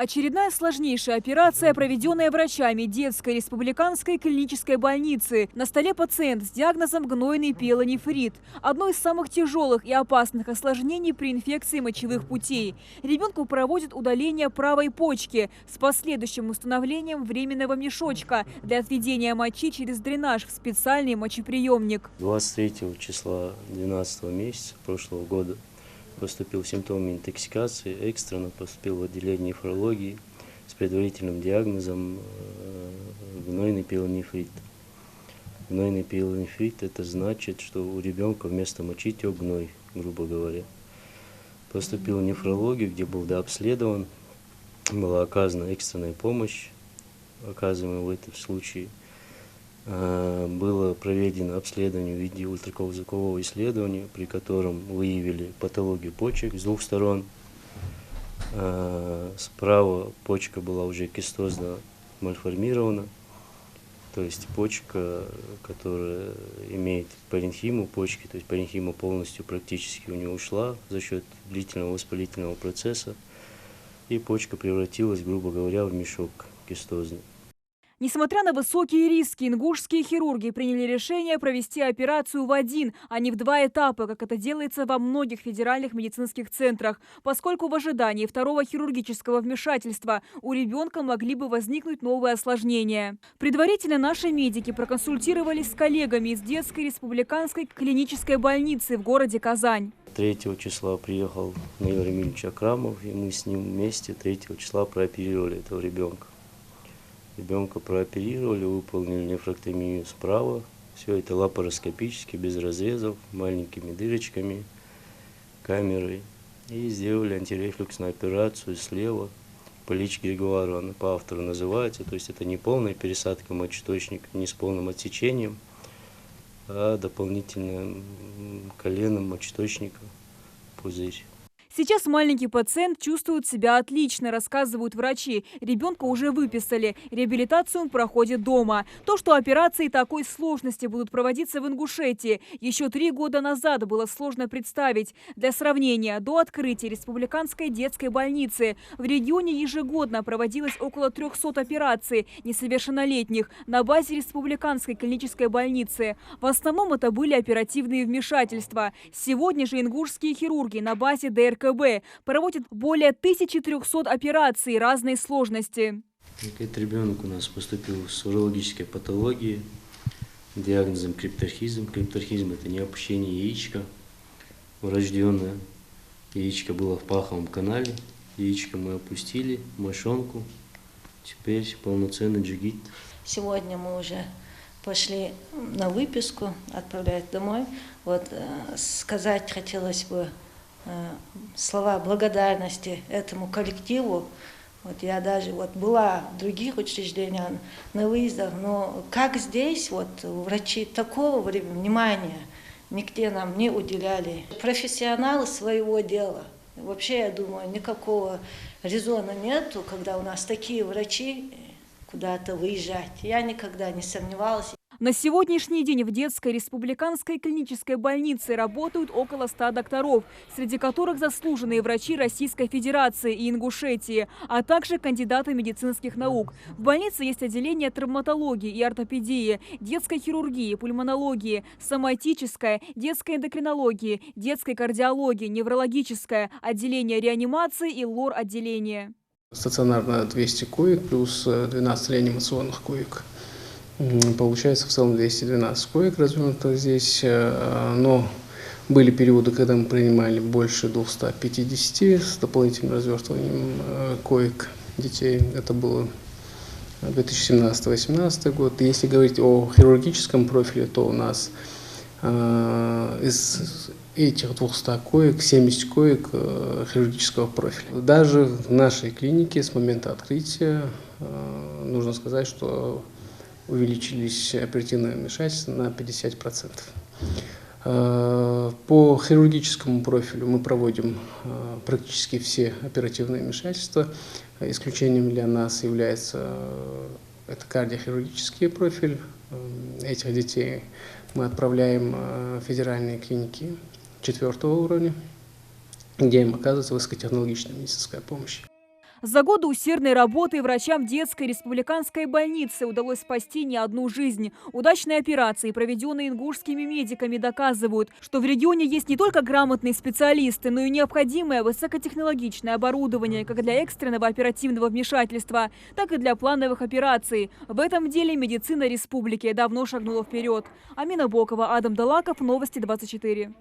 Очередная сложнейшая операция, проведенная врачами детской республиканской клинической больницы. На столе пациент с диагнозом гнойный пиелонефрит. Одно из самых тяжелых и опасных осложнений при инфекции мочевых путей. Ребенку проводят удаление правой почки с последующим установлением временного мешочка для отведения мочи через дренаж в специальный мочеприемник. 23 числа 12 месяца прошлого года поступил с симптомами интоксикации, экстренно поступил в отделение нефрологии с предварительным диагнозом гнойный пиелонефрит. Гнойный пиелонефрит – это значит, что у ребенка вместо мочи тек гной, грубо говоря. Поступил в нефрологию, где был дообследован, была оказана экстренная помощь, оказываемая в этом случае. Было проведено обследование в виде ультразвукового исследования, при котором выявили патологию почек с двух сторон. Справа почка была уже кистозно мальформирована, то есть почка, которая имеет паренхиму почки, то есть паренхима полностью практически у нее ушла за счет длительного воспалительного процесса, и почка превратилась, грубо говоря, в мешок кистозный. Несмотря на высокие риски, ингушские хирурги приняли решение провести операцию в один, а не в два этапа, как это делается во многих федеральных медицинских центрах, поскольку в ожидании второго хирургического вмешательства у ребенка могли бы возникнуть новые осложнения. Предварительно наши медики проконсультировались с коллегами из детской республиканской клинической больницы в городе Казань. 3 числа приехал Наиль Рамильевич Акрамов, и мы с ним вместе 3 числа прооперировали этого ребенка. Ребенка прооперировали, выполнили нефректомию справа. Все это лапароскопически, без разрезов, маленькими дырочками, камерой. И сделали антирефлюксную операцию слева по личке Григуару, она по автору называется. То есть это не полная пересадка мочеточника, не с полным отсечением, а дополнительным коленом мочеточника пузырь. Сейчас маленький пациент чувствует себя отлично, рассказывают врачи. Ребенка уже выписали. Реабилитацию он проходит дома. То, что операции такой сложности будут проводиться в Ингушетии, еще 3 года назад было сложно представить. Для сравнения, до открытия республиканской детской больницы в регионе ежегодно проводилось около 300 операций несовершеннолетних на базе республиканской клинической больницы. В основном это были оперативные вмешательства. Сегодня же ингушские хирурги на базе ДРКБ проводят более 1300 операций разной сложности. Этот ребенок у нас поступил с урологической патологией, диагнозом крипторхизм. Крипторхизм – это не опущение яичка врожденное. Яичко было в паховом канале, яичко мы опустили, мошонку, теперь полноценный джигит. Сегодня мы уже пошли на выписку, отправлять домой. Сказать хотелось бы слова благодарности этому коллективу. Я даже была в других учреждениях на выездах, но как здесь врачи такого внимания нигде нам не уделяли. Профессионалы своего дела. Вообще, я думаю, никакого резона нету, когда у нас такие врачи, куда-то выезжать. Я никогда не сомневалась. На сегодняшний день в детской республиканской клинической больнице работают около 100 докторов, среди которых заслуженные врачи Российской Федерации и Ингушетии, а также кандидаты медицинских наук. В больнице есть отделение травматологии и ортопедии, детской хирургии, пульмонологии, соматической, детской эндокринологии, детской кардиологии, неврологическое, отделение реанимации и лор-отделение. Стационарно 200 коек плюс 12 реанимационных коек. Получается в целом 212 коек развернуто здесь, но были периоды, когда мы принимали больше 250 с дополнительным развертыванием коек детей. Это было 2017-2018 год. Если говорить о хирургическом профиле, то у нас из этих 200 коек 70 коек хирургического профиля. Даже в нашей клинике с момента открытия нужно сказать, что увеличились оперативные вмешательства на 50%. По хирургическому профилю мы проводим практически все оперативные вмешательства. Исключением для нас является это кардиохирургический профиль. Этих детей мы отправляем в федеральные клиники 4-го уровня, где им оказывается высокотехнологичная медицинская помощь. За годы усердной работы врачам детской республиканской больницы удалось спасти не одну жизнь. Удачные операции, проведенные ингушскими медиками, доказывают, что в регионе есть не только грамотные специалисты, но и необходимое высокотехнологичное оборудование как для экстренного оперативного вмешательства, так и для плановых операций. В этом деле медицина республики давно шагнула вперед. Амина Бокова, Адам Далаков, Новости 24.